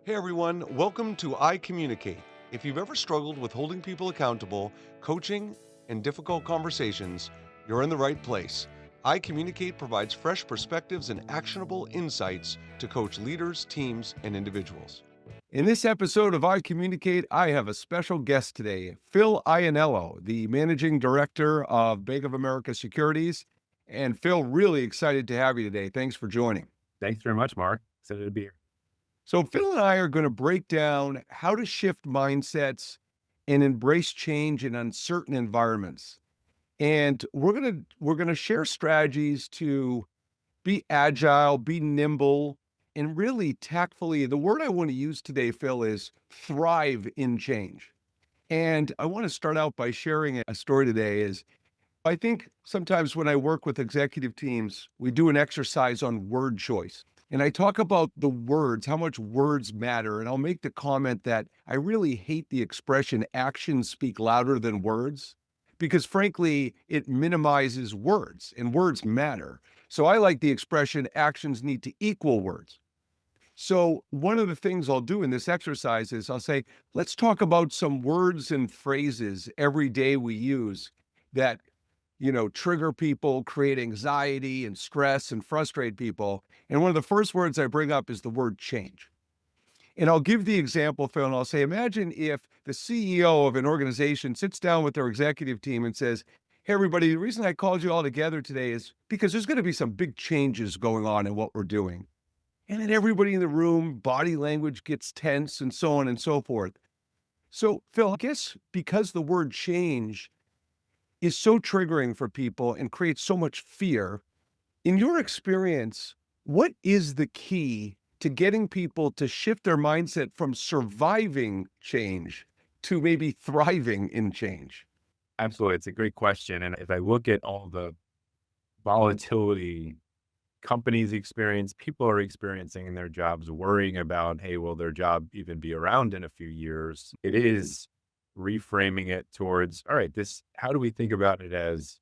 Hey everyone, welcome to iCommunicate. If you've ever struggled with holding people accountable, coaching, and difficult conversations, you're in the right place. iCommunicate provides fresh perspectives and actionable insights to coach leaders, teams, and individuals. In this episode of iCommunicate, I have a special guest today, Phil Ianniello, the managing director of Bank of America Securities. And Phil, really excited to have you today. Thanks for joining. Thanks very much, Mark. Excited to be here. So, Phil and I are going to break down how to shift mindsets and embrace change in uncertain environments. And we're going to share strategies to be agile, be nimble, and really tactfully. The word I want to use today, Phil, is thrive in change. And I want to start out by sharing a story today is I think sometimes when I work with executive teams, we do an exercise on word choice. And I talk about the words, how much words matter. And I'll make the comment that I really hate the expression actions speak louder than words, because frankly, it minimizes words and words matter. So I like the expression actions need to equal words. So one of the things I'll do in this exercise is I'll say, let's talk about some words and phrases every day we use that trigger people, create anxiety and stress and frustrate people. And one of the first words I bring up is the word change. And I'll give the example, Phil, and I'll say, imagine if the CEO of an organization sits down with their executive team and says, hey, everybody, the reason I called you all together today is because there's going to be some big changes going on in what we're doing. And then everybody in the room, body language gets tense and so on and so forth. So, Phil, I guess because the word change is so triggering for people and creates so much fear. In your experience, what is the key to getting people to shift their mindset from surviving change to maybe thriving in change? Absolutely. It's a great question. And if I look at all the volatility companies experience, people are experiencing in their jobs, worrying about, hey, will their job even be around in a few years? It is reframing it towards, all right, how do we think about it as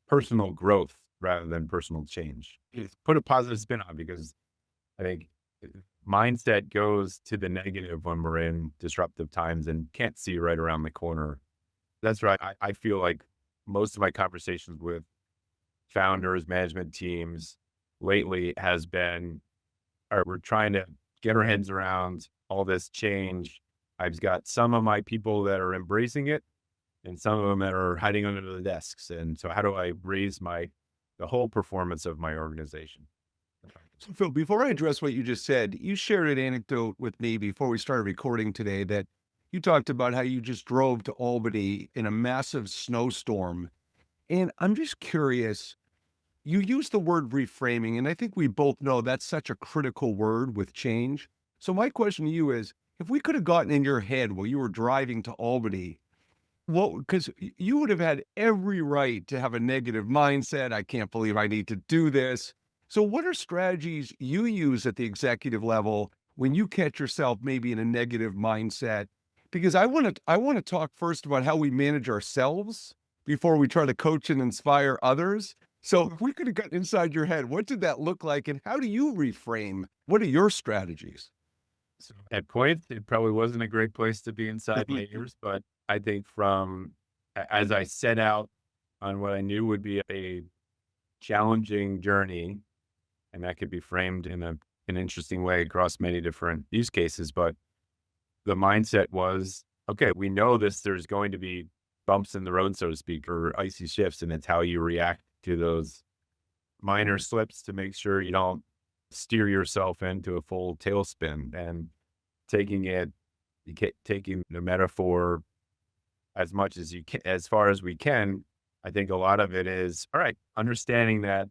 personal growth rather than personal change? Put a positive spin on, because I think mindset goes to the negative when we're in disruptive times and can't see right around the corner. That's right. I feel like most of my conversations with founders, management teams lately has been, all right, we're trying to get our heads around all this change. I've got some of my people that are embracing it and some of them that are hiding under the desks. And so how do I raise the whole performance of my organization? So, Phil, before I address what you just said, you shared an anecdote with me before we started recording today that you talked about how you just drove to Albany in a massive snowstorm. And I'm just curious, you used the word reframing, and I think we both know that's such a critical word with change. So my question to you is, if we could have gotten in your head while you were driving to Albany, because you would have had every right to have a negative mindset. I can't believe I need to do this. So what are strategies you use at the executive level when you catch yourself maybe in a negative mindset? Because I want to talk first about how we manage ourselves before we try to coach and inspire others. So if we could have gotten inside your head, what did that look like and how do you reframe? What are your strategies? So at points, it probably wasn't a great place to be inside my ears, but I think as I set out on what I knew would be a challenging journey, and that could be framed in an interesting way across many different use cases, but the mindset was, okay, we know there's going to be bumps in the road, so to speak, or icy shifts, and it's how you react to those minor slips to make sure you don't steer yourself into a full tailspin. And taking the metaphor as much as you can, as far as we can, I think a lot of it is, all right, understanding that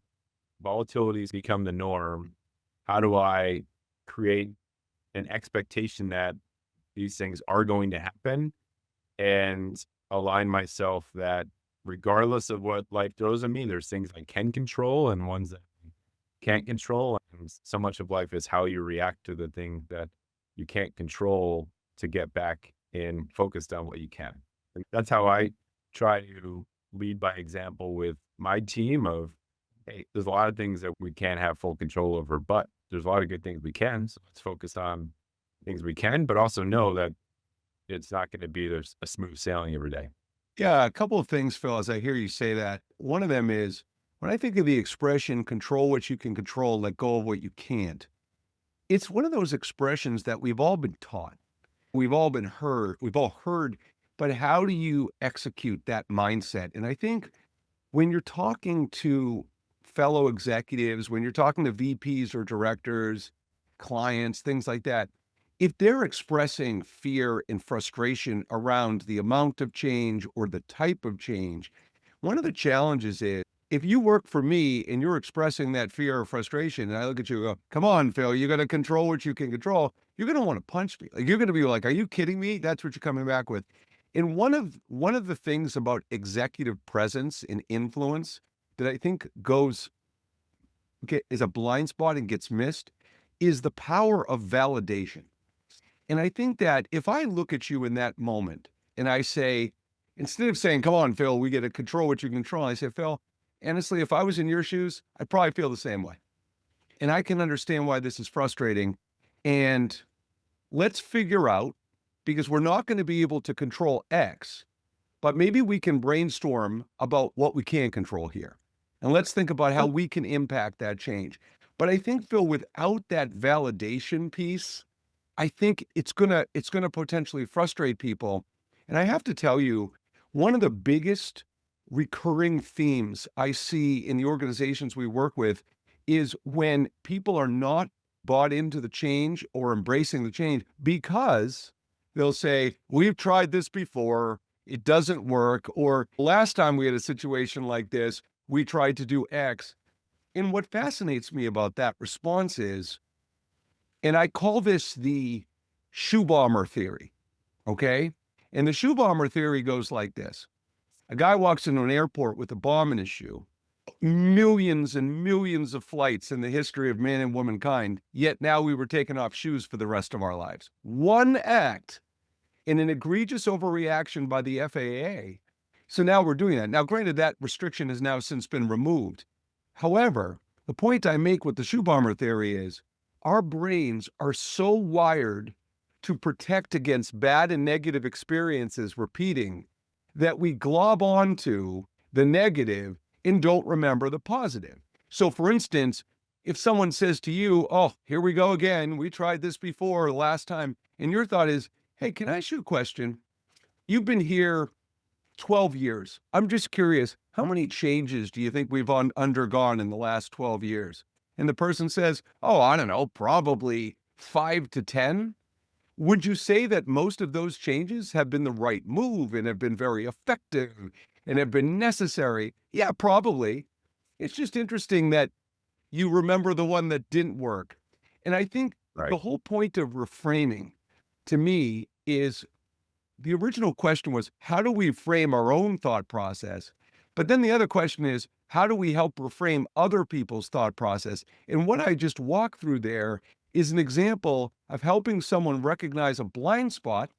volatility has become the norm. How do I create an expectation that these things are going to happen and align myself that regardless of what life throws at me, there's things I can control and ones that I can't control. And so much of life is how you react to the thing that you can't control to get back in focused on what you can. And that's how I try to lead by example with my team of, hey, there's a lot of things that we can't have full control over, but there's a lot of good things we can. So let's focus on things we can, but also know that it's not going to be there's a smooth sailing every day. Yeah, a couple of things, Phil, as I hear you say that. One of them is when I think of the expression control what you can control, let go of what you can't. It's one of those expressions that we've all been taught. We've all heard, but how do you execute that mindset? And I think when you're talking to fellow executives, when you're talking to VPs or directors, clients, things like that, if they're expressing fear and frustration around the amount of change or the type of change, one of the challenges is if you work for me and you're expressing that fear or frustration, and I look at you and go, come on, Phil, you got to control what you can control. You're going to want to punch me. Like, you're going to be like, are you kidding me? That's what you're coming back with. And one of the things about executive presence and influence that I think is a blind spot and gets missed is the power of validation. And I think that if I look at you in that moment and I say, instead of saying, come on, Phil, we got to control what you can control, I say, Phil, honestly, if I was in your shoes, I'd probably feel the same way. And I can understand why this is frustrating. And let's figure out, because we're not going to be able to control X, but maybe we can brainstorm about what we can control here. And let's think about how we can impact that change. But I think, Phil, without that validation piece, I think it's gonna potentially frustrate people. And I have to tell you, one of the biggest recurring themes I see in the organizations we work with is when people are not bought into the change or embracing the change because they'll say, we've tried this before, it doesn't work, or last time we had a situation like this, we tried to do X. And what fascinates me about that response is, and I call this the shoe bomber theory, okay? And the shoe bomber theory goes like this. A guy walks into an airport with a bomb in his shoe. Millions and millions of flights in the history of man and womankind, yet now we were taking off shoes for the rest of our lives. One act in an egregious overreaction by the FAA. So now we're doing that. Now, granted, that restriction has now since been removed. However, the point I make with the shoe bomber theory is our brains are so wired to protect against bad and negative experiences repeating that we glob onto the negative and don't remember the positive. So, for instance, if someone says to you, oh, here we go again, we tried this before last time, and your thought is, hey, can I ask you a question? You've been here 12 years. I'm just curious, how many changes do you think we've undergone in the last 12 years? And the person says, oh, I don't know, probably 5 to 10. Would you say that most of those changes have been the right move and have been very effective and have been necessary? Yeah, probably. It's just interesting that you remember the one that didn't work. And I think the Right. whole point of reframing to me is the original question was, how do we frame our own thought process? But then the other question is, how do we help reframe other people's thought process? And what I just walked through there is an example of helping someone recognize a blind spot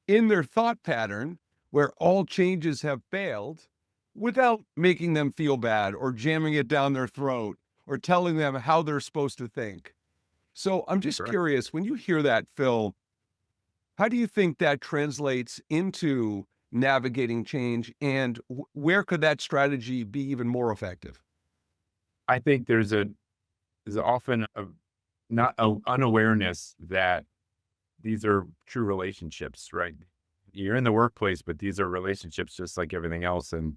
in their thought pattern where all changes have failed without making them feel bad or jamming it down their throat or telling them how they're supposed to think. So I'm just Correct. curious, when you hear that, Phil, how do you think that translates into navigating change, and where could that strategy be even more effective? I think there's often a not a unawareness that these are true relationships, right? You're in the workplace, but these are relationships just like everything else. And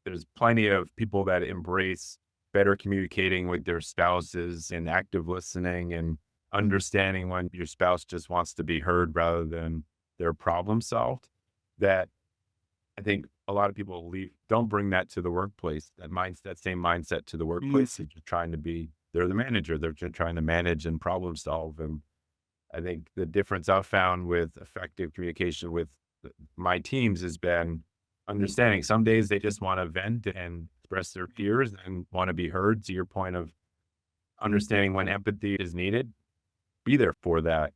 there's plenty of people that embrace better communicating with their spouses and active listening and understanding when your spouse just wants to be heard rather than their problem solved. That I think a lot of people don't bring that to the workplace, that same mindset to the Mm. workplace. They're just trying to they're the manager. They're just trying to manage and problem solve. And I think the difference I've found with effective communication with my teams has been understanding some days they just want to vent and express their fears and want to be heard. To your point of understanding when empathy is needed, be there for that.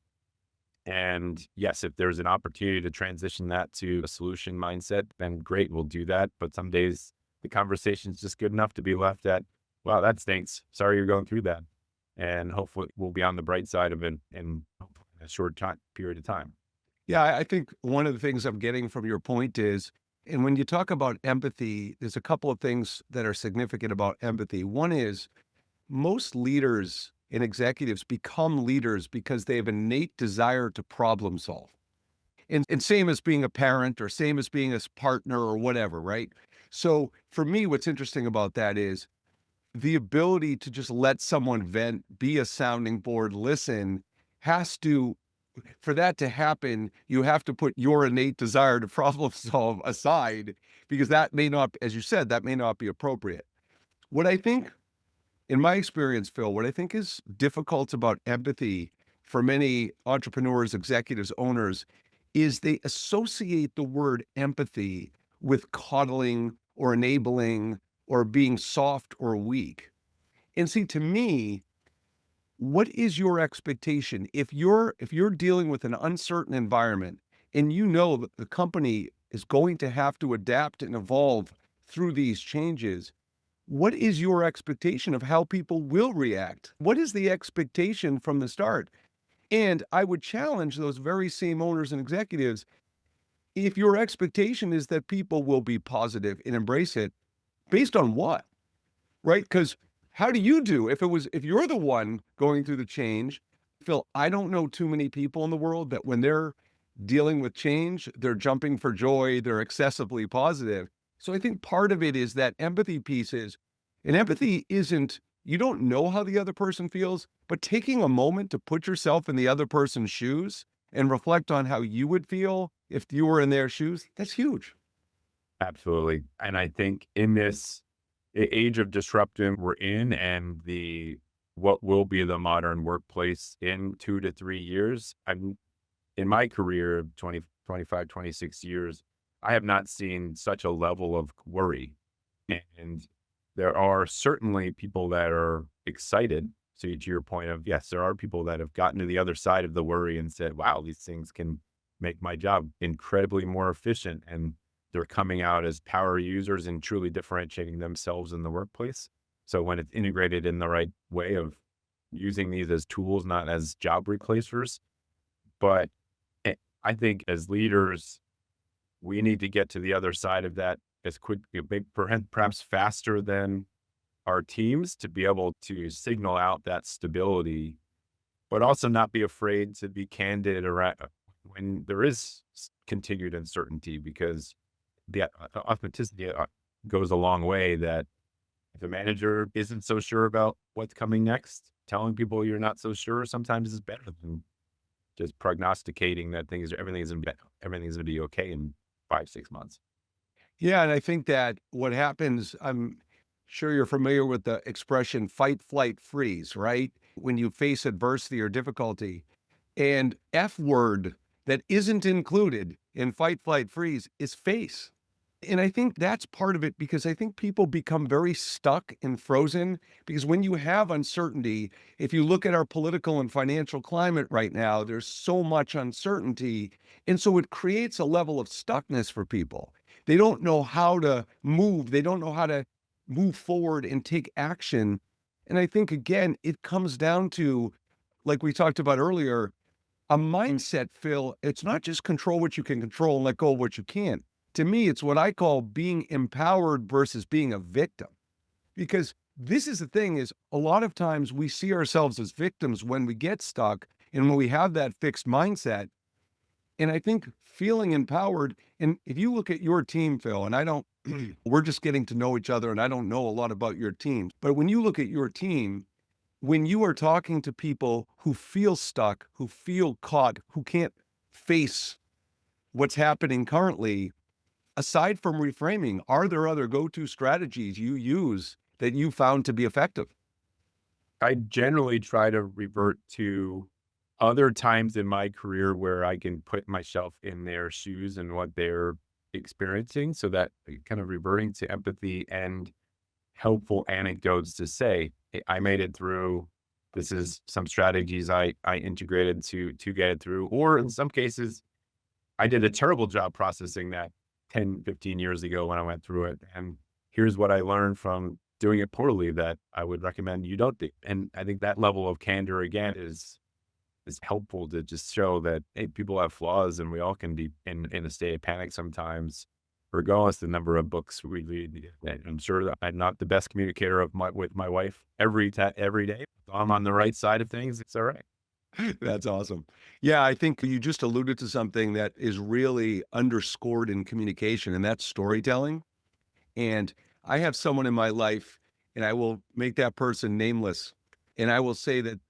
And yes, if there's an opportunity to transition that to a solution mindset, then great, we'll do that. But some days the conversation's just good enough to be left at, wow, that stinks. Sorry you're going through that. And hopefully we'll be on the bright side of it and in a short time period of time. Yeah, I think one of the things I'm getting from your point is, and when you talk about empathy, there's a couple of things that are significant about empathy. One is most leaders and executives become leaders because they have innate desire to problem solve. And same as being a parent or same as being a partner or whatever, right? So for me, what's interesting about that is the ability to just let someone vent, be a sounding board, listen, has to, for that to happen, you have to put your innate desire to problem solve aside, because that may not, as you said, that may not be appropriate. What I think, in my experience, Phil, what I think is difficult about empathy for many entrepreneurs, executives, owners, is they associate the word empathy with coddling or enabling or being soft or weak. And see, to me, what is your expectation if you're dealing with an uncertain environment and you know that the company is going to have to adapt and evolve through these changes? What is your expectation of how people will react? What is the expectation from the start? And I would challenge those very same owners and executives. If your expectation is that people will be positive and embrace it, based on what? Right? Because how do you do if you're the one going through the change? Phil, I don't know too many people in the world that when they're dealing with change, they're jumping for joy, they're excessively positive. So I think part of it is that empathy piece is, and empathy isn't, you don't know how the other person feels, but taking a moment to put yourself in the other person's shoes and reflect on how you would feel if you were in their shoes, that's huge. Absolutely. And I think in this age of disruption we're in and the what will be the modern workplace in 2 to 3 years, I'm in my career of 20, 25, 26 years, I have not seen such a level of worry. And there are certainly people that are excited. So to your point of, yes, there are people that have gotten to the other side of the worry and said, wow, these things can make my job incredibly more efficient. And they're coming out as power users and truly differentiating themselves in the workplace. So when it's integrated in the right way of using these as tools, not as job replacers, but I think as leaders, we need to get to the other side of that as quick, perhaps faster than our teams to be able to signal out that stability, but also not be afraid to be candid around when there is continued uncertainty, because the authenticity goes a long way. That if a manager isn't so sure about what's coming next, telling people you're not so sure sometimes is better than just prognosticating that everything's gonna be okay in 5, 6 months. Yeah, and I think that what happens, I'm sure you're familiar with the expression fight, flight, freeze, right? When you face adversity or difficulty, and F word that isn't included in fight, flight, freeze is face. And I think that's part of it because I think people become very stuck and frozen because when you have uncertainty, if you look at our political and financial climate right now, there's so much uncertainty. And so it creates a level of stuckness for people. They don't know how to move, they don't know how to move forward and take action. And I think, again, it comes down to, like we talked about earlier, a mindset, Phil. It's not just control what you can control and let go of what you can't. To me, it's what I call being empowered versus being a victim. Because this is the thing is a lot of times we see ourselves as victims when we get stuck and when we have that fixed mindset. And I think feeling empowered, and if you look at your team, Phil, and I don't, we're just getting to know each other and I don't know a lot about your team, but when you look at your team, when you are talking to people who feel stuck, who feel caught, who can't face what's happening currently, aside from reframing, are there other go-to strategies you use that you found to be effective? I generally try to revert to other times in my career where I can put myself in their shoes and what they're experiencing, so that kind of reverting to empathy and helpful anecdotes to say, "Hey, I made it through. This is some strategies I integrated to get it through." Or in some cases, I did a terrible job processing that 10, 15 years ago when I went through it. And here's what I learned from doing it poorly that I would recommend you don't do. And I think that level of candor again is it's helpful to just show that, hey, people have flaws and we all can be in a state of panic sometimes, regardless the number of books we read. And I'm sure that I'm not the best communicator with my wife every day. I'm on the right side of things. It's all right. That's awesome. Yeah, I think you just alluded to something that is really underscored in communication, and that's storytelling. And I have someone in my life, and I will make that person nameless. And I will say that,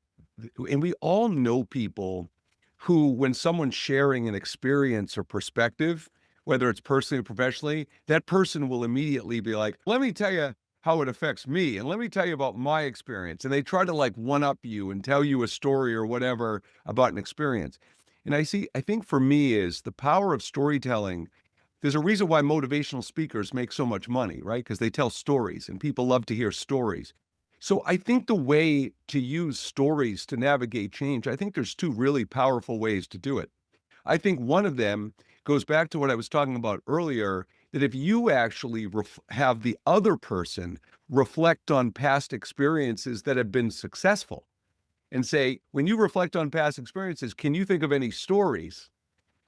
and we all know people who, when someone's sharing an experience or perspective, whether it's personally or professionally, that person will immediately be like, let me tell you how it affects me. And let me tell you about my experience. And they try to like one up you and tell you a story or whatever about an experience. And I think for me is the power of storytelling. There's a reason why motivational speakers make so much money, right? Because they tell stories and people love to hear stories. So I think the way to use stories to navigate change, I think there's two really powerful ways to do it. I think one of them goes back to what I was talking about earlier, that if you actually have the other person reflect on past experiences that have been successful and say, when you reflect on past experiences, can you think of any stories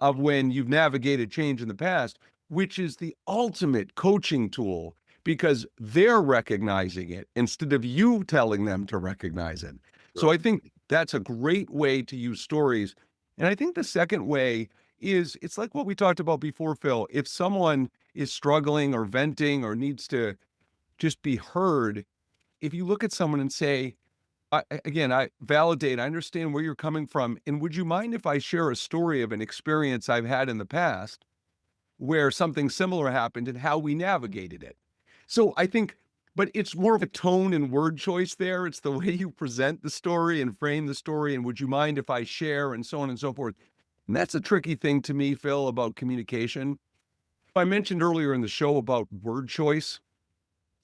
of when you've navigated change in the past, which is the ultimate coaching tool because they're recognizing it instead of you telling them to recognize it. So Sure. I think that's a great way to use stories. And I think the second way is it's like what we talked about before, Phil. If someone is struggling or venting or needs to just be heard, if you look at someone and say, again, I validate, I understand where you're coming from. And would you mind if I share a story of an experience I've had in the past where something similar happened and how we navigated it? So I think, but it's more of a tone and word choice there. It's the way you present the story and frame the story. And would you mind if I share and so on and so forth? And that's a tricky thing to me, Phil, about communication. I mentioned earlier in the show about word choice.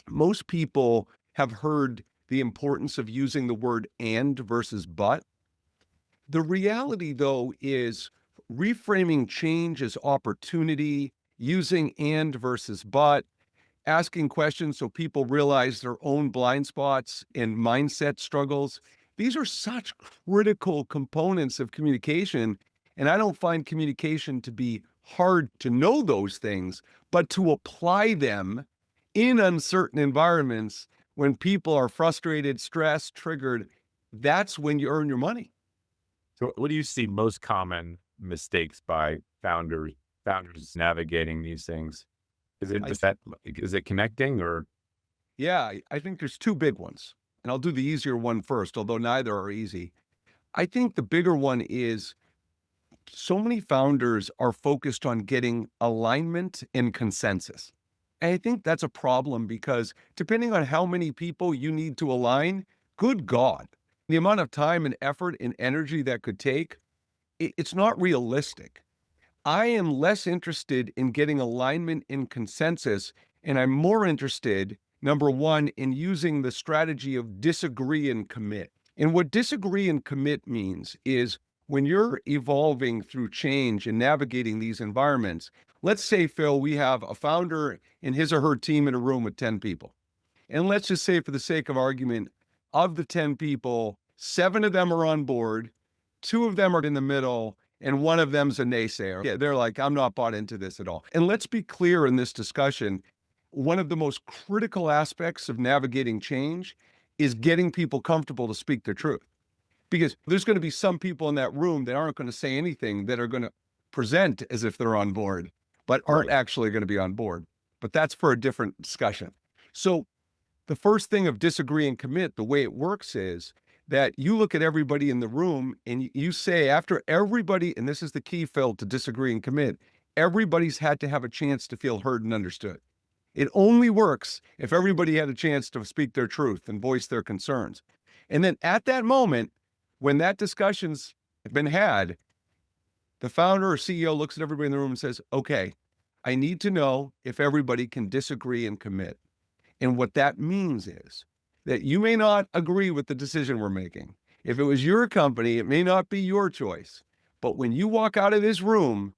Most people have heard the importance of using the word and versus but. The reality, though, is reframing change as opportunity, using and versus but, asking questions so people realize their own blind spots and mindset struggles. These are such critical components of communication. And I don't find communication to be hard to know those things, but to apply them in uncertain environments when people are frustrated, stressed, triggered, that's when you earn your money. So what do you see most common mistakes by founders navigating these things? I Is it connecting or Yeah, I think there's two big ones, and I'll do the easier one first, although neither are easy. I think the bigger one is so many founders are focused on getting alignment and consensus. And I think that's a problem because depending on how many people you need to align, good God, the amount of time and effort and energy that could take, it's not realistic. I am less interested in getting alignment and consensus, and I'm more interested, number one, in using the strategy of disagree and commit. And what disagree and commit means is when you're evolving through change and navigating these environments, let's say, Phil, we have a founder and his or her team in a room with 10 people. And let's just say, for the sake of argument, of the 10 people, seven of them are on board, two of them are in the middle, and one of them's a naysayer. Yeah, they're like, I'm not bought into this at all. And let's be clear in this discussion, one of the most critical aspects of navigating change is getting people comfortable to speak their truth. Because there's going to be some people in that room that aren't going to say anything, that are going to present as if they're on board, but aren't right? actually going to be on board. But that's for a different discussion. So the first thing of disagree and commit, the way it works is that you look at everybody in the room and you say, after everybody, and this is the key, Phil, to disagree and commit, everybody's had to have a chance to feel heard and understood. It only works if everybody had a chance to speak their truth and voice their concerns. And then at that moment, when that discussion's been had, the founder or CEO looks at everybody in the room and says, okay, I need to know if everybody can disagree and commit. And what that means is that you may not agree with the decision we're making. If it was your company, it may not be your choice. But when you walk out of this room,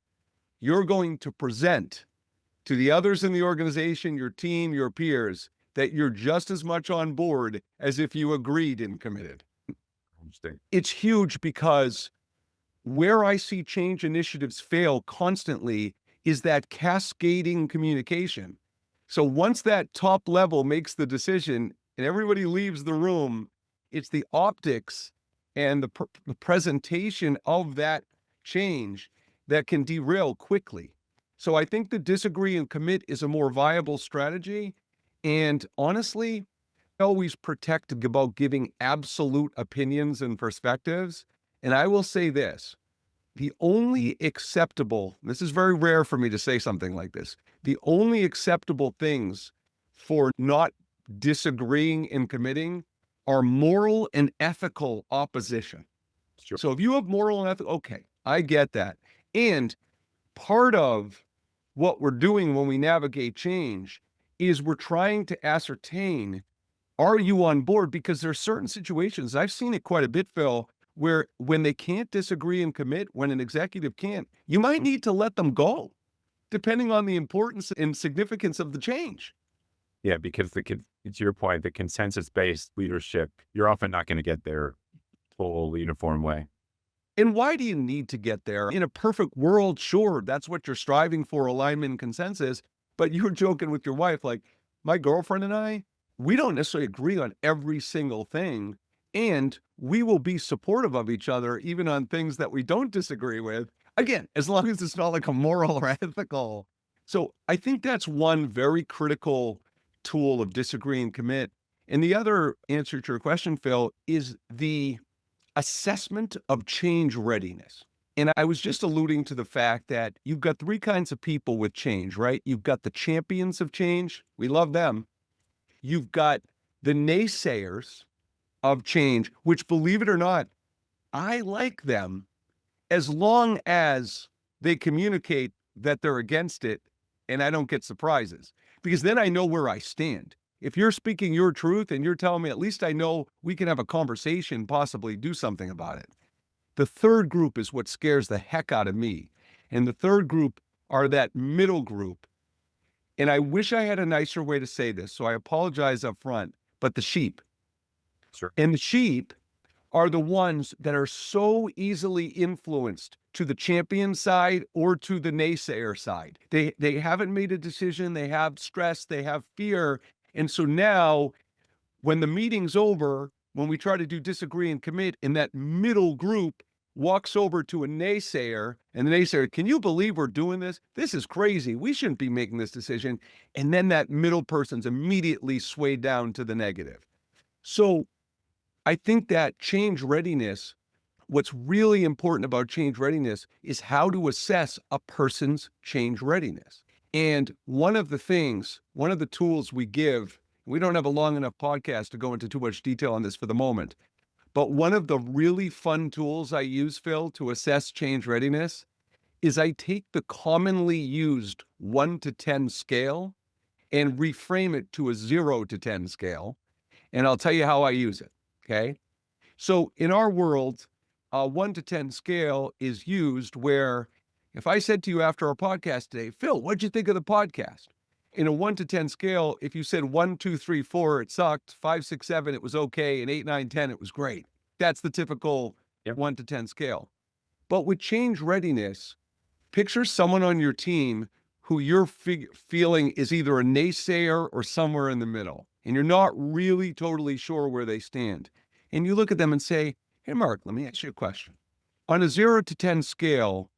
you're going to present to the others in the organization, your team, your peers, that you're just as much on board as if you agreed and committed. Interesting. It's huge because where I see change initiatives fail constantly is that cascading communication. So once that top level makes the decision and everybody leaves the room, it's the optics and the presentation of that change that can derail quickly. So I think the disagree and commit is a more viable strategy. And honestly, I always protect about giving absolute opinions and perspectives. And I will say this, the only acceptable, this is very rare for me to say something like this, the only acceptable things for not disagreeing and committing are moral and ethical opposition. Sure. So if you have moral and ethical, okay, I get that. And part of what we're doing when we navigate change is we're trying to ascertain, are you on board? Because there are certain situations, I've seen it quite a bit, Phil, where when they can't disagree and commit, when an executive can't, you might need to let them go, depending on the importance and significance of the change. Yeah, because to your point, the consensus-based leadership, you're often not going to get there full uniform way. And why do you need to get there? In a perfect world, sure, that's what you're striving for, alignment and consensus. But you were joking with your wife, like, my girlfriend and I, we don't necessarily agree on every single thing. And we will be supportive of each other, even on things that we don't disagree with. Again, as long as it's not like a moral or ethical. So I think that's one very critical tool of disagree and commit. And the other answer to your question, Phil, is the assessment of change readiness. And I was just alluding to the fact that you've got three kinds of people with change, right? You've got the champions of change. We love them. You've got the naysayers of change, which, believe it or not, I like them as long as they communicate that they're against it and I don't get surprises, because then I know where I stand. If you're speaking your truth and you're telling me, at least I know we can have a conversation, possibly do something about it. The third group is what scares the heck out of me. And the third group are that middle group. And I wish I had a nicer way to say this, so I apologize up front, but the sheep. Sure. And the sheep are the ones that are so easily influenced to the champion side or to the naysayer side. They haven't made a decision, they have stress, they have fear. And so now when the meeting's over, when we try to do disagree and commit, and that middle group walks over to a naysayer, and the naysayer, can you believe we're doing this? This is crazy. We shouldn't be making this decision. And then that middle person's immediately swayed down to the negative. So I think that change readiness, what's really important about change readiness is how to assess a person's change readiness. And one of the tools we give, we don't have a long enough podcast to go into too much detail on this for the moment, but one of the really fun tools I use, Phil, to assess change readiness is I take the commonly used 1 to 10 scale and reframe it to a 0 to 10 scale. And I'll tell you how I use it. Okay. So in our world, a 1 to 10 scale is used where if I said to you after our podcast today, Phil, what'd you think of the podcast? In a 1 to 10 scale, if you said 1, 2, 3, 4, it sucked, 5, 6, 7, it was okay, and 8, 9, 10, it was great. That's the typical Yep. 1 to 10 scale. But with change readiness, picture someone on your team who you're feeling is either a naysayer or somewhere in the middle, and you're not really totally sure where they stand. And you look at them and say, hey, Mark, let me ask you a question. On a 0 to 10 scale,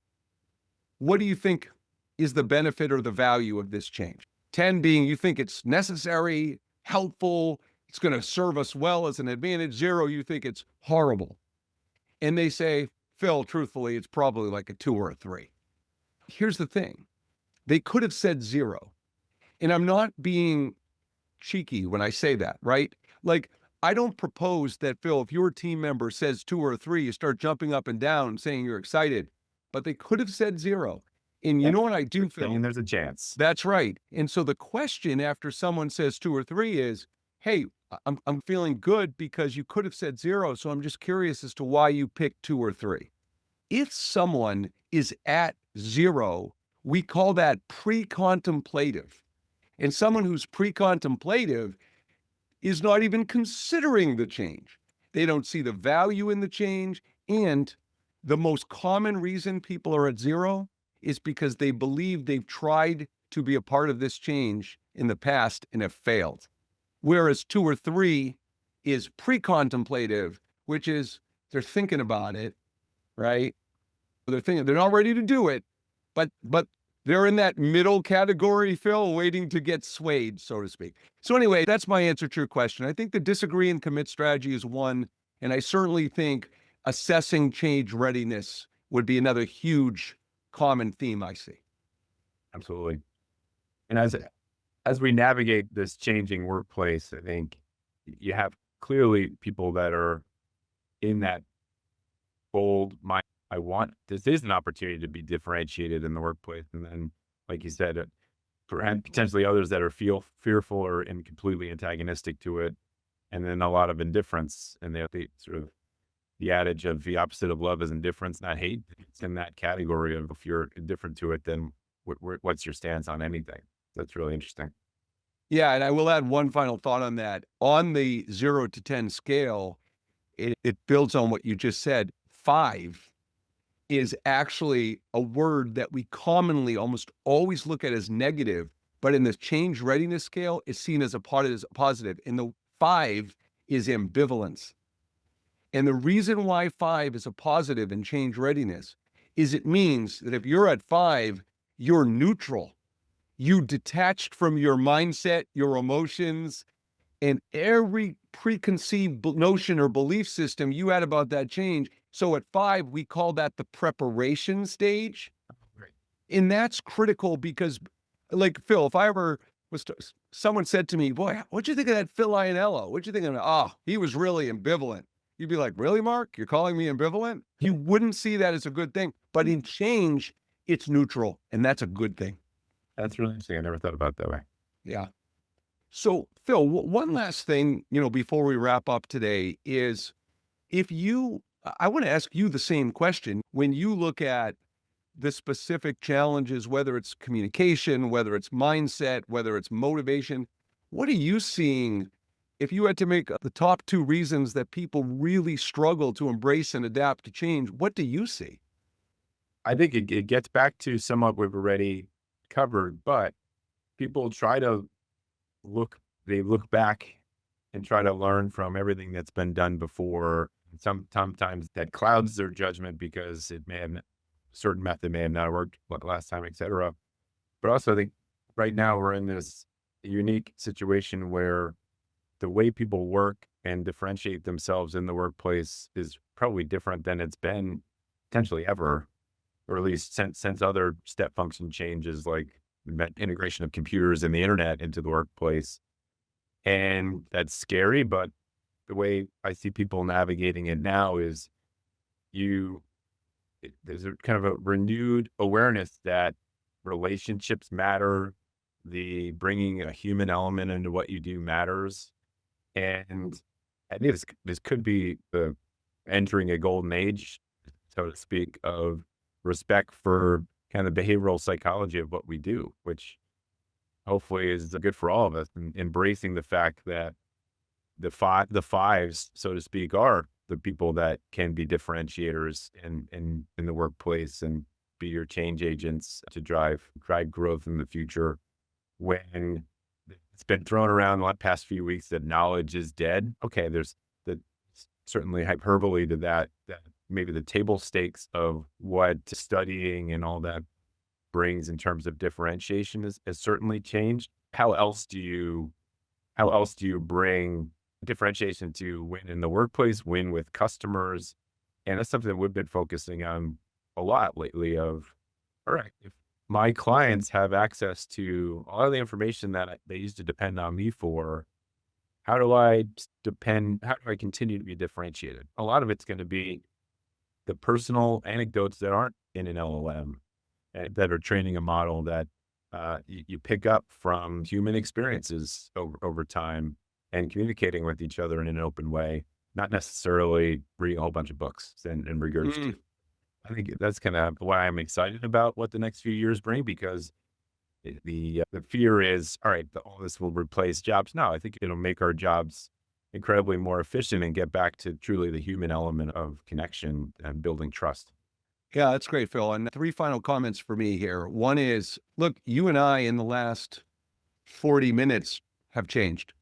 what do you think is the benefit or the value of this change? 10 being you think it's necessary, helpful, it's going to serve us well as an advantage. 0, you think it's horrible. And they say, Phil, truthfully, it's probably like a 2 or a 3. Here's the thing. They could have said 0. And I'm not being cheeky when I say that, right? Like, I don't propose that, Phil, if your team member says 2 or 3, you start jumping up and down saying you're excited, but they could have said 0. And you Yep. know what I do, Phil? And there's a chance. That's right. And so the question after someone says 2 or 3 is, hey, I'm feeling good because you could have said 0. So I'm just curious as to why you picked 2 or 3. If someone is at 0, we call that pre-contemplative. And someone who's pre-contemplative is not even considering the change. They don't see the value in the change. And The most common reason people are at zero is because they believe they've tried to be a part of this change in the past and have failed. Whereas 2 or 3 is pre-contemplative, which is they're thinking about it, right? They're thinking they're not ready to do it, but they're in that middle category, Phil, waiting to get swayed, so to speak. So anyway, that's my answer to your question. I think the disagree and commit strategy is one, and I certainly think assessing change readiness would be another huge common theme I see. Absolutely. And as we navigate this changing workplace, I think you have clearly people that are in that bold mind. I want this is an opportunity to be differentiated in the workplace, and then, like you said, perhaps potentially others that are fearful or and completely antagonistic to it, and then a lot of indifference. And they sort of the adage of the opposite of love is indifference, not hate. It's in that category of if you're indifferent to it, then what's your stance on anything? That's really interesting. Yeah, and I will add one final thought on that. On the 0 to 10 scale, it builds on what you just said. 5 is actually a word that we commonly almost always look at as negative, but in the change readiness scale is seen as a positive. And the 5 is ambivalence. And the reason why 5 is a positive in change readiness is it means that if you're at 5, you're neutral. You detached from your mindset, your emotions, and every preconceived notion or belief system you had about that change. So at 5, we call that the preparation stage. Right. And that's critical because, like Phil, if I ever was, someone said to me, "Boy, what'd you think of that Phil Ianniello? What'd you think of him? Oh, he was really ambivalent." You'd be like, "Really, Mark? You're calling me ambivalent?" You wouldn't see that as a good thing. But in change, it's neutral, and that's a good thing. That's really interesting. I never thought about it that way. Yeah. So, Phil, one last thing, before we wrap up today is if you, I want to ask you the same question. When you look at the specific challenges, whether it's communication, whether it's mindset, whether it's motivation, what are you seeing? If you had to make the top 2 reasons that people really struggle to embrace and adapt to change, what do you see? I think it gets back to somewhat we've already covered, but people try to they look back and try to learn from everything that's been done before. Sometimes that clouds their judgment because it may have certain method may have not worked last time, etc. But also, I think right now we're in this unique situation where the way people work and differentiate themselves in the workplace is probably different than it's been potentially ever, or at least since other step function changes like the integration of computers and the internet into the workplace. And that's scary, but the way I see people navigating it now is you there's a kind of a renewed awareness that relationships matter, the bringing a human element into what you do matters. And I think this could be the entering a golden age, so to speak, of respect for kind of behavioral psychology of what we do, which hopefully is good for all of us, and embracing the fact that the fives, so to speak, are the people that can be differentiators in the workplace and be your change agents to drive growth in the future. When it's been thrown around the past few weeks that knowledge is dead. Okay, there's the certainly hyperbole to that maybe the table stakes of what studying and all that brings in terms of differentiation has certainly changed. How else do you bring differentiation to win in the workplace, win with customers? And that's something that we've been focusing on a lot lately of, all right, if my clients have access to all of the information that they used to depend on me for, how do I continue to be differentiated? A lot of it's going to be the personal anecdotes that aren't in an LLM and that are training a model that you pick up from human experiences over time and communicating with each other in an open way, not necessarily reading a whole bunch of books and regurgitating. Mm. I think that's kind of why I'm excited about what the next few years bring, because the fear is, all right, all this will replace jobs. No, I think it'll make our jobs incredibly more efficient and get back to truly the human element of connection and building trust. Yeah, that's great, Phil. And three final comments for me here. One is, look, you and I in the last 40 minutes have changed,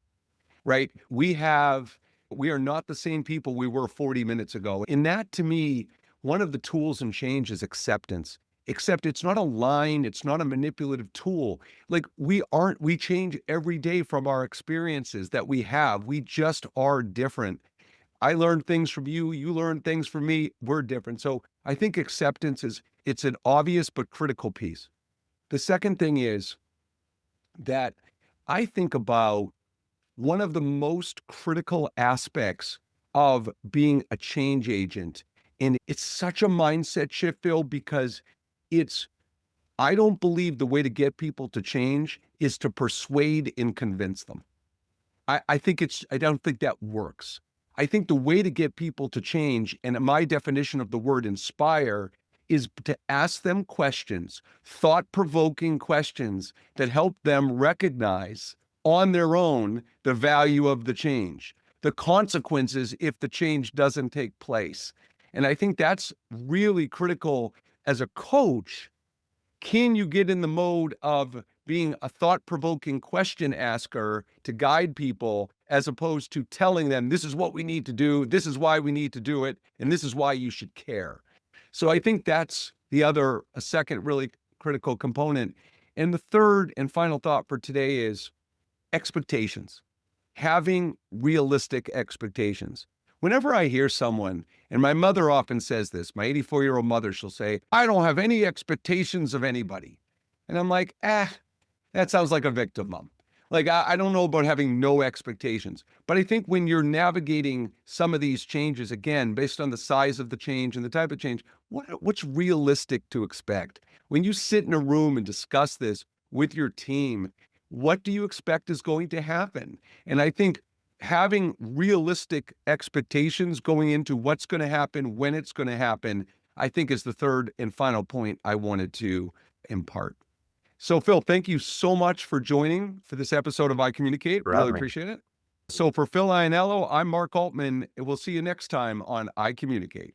right? We are not the same people we were 40 minutes ago. And that to me, one of the tools in change is acceptance. Except it's not a line, it's not a manipulative tool. Like we change every day from our experiences that we have. We just are different. I learned things from you, you learned things from me, we're different. So I think acceptance it's an obvious but critical piece. The second thing is that I think about one of the most critical aspects of being a change agent. And it's such a mindset shift, Phil, because it's, I don't believe the way to get people to change is to persuade and convince them. I don't think that works. I think the way to get people to change, and my definition of the word inspire, is to ask them questions, thought provoking questions that help them recognize on their own the value of the change, the consequences if the change doesn't take place. And I think that's really critical as a coach. Can you get in the mode of being a thought-provoking question asker to guide people as opposed to telling them, this is what we need to do, this is why we need to do it, and this is why you should care? So I think that's a second really critical component. And the third and final thought for today is expectations, having realistic expectations. Whenever I hear someone, and my mother often says this, my 84-year-old mother, she'll say, I don't have any expectations of anybody. And I'm like, that sounds like a victim mom. Like, I don't know about having no expectations. But I think when you're navigating some of these changes, again, based on the size of the change and the type of change, what's realistic to expect? When you sit in a room and discuss this with your team, what do you expect is going to happen? And I think having realistic expectations going into what's going to happen, when it's going to happen, I think is the third and final point I wanted to impart. So, Phil, thank you so much for joining for this episode of iCommunicate. For Really having me. appreciate it. So, for Phil Ianniello, I'm Mark Altman, and we'll see you next time on iCommunicate.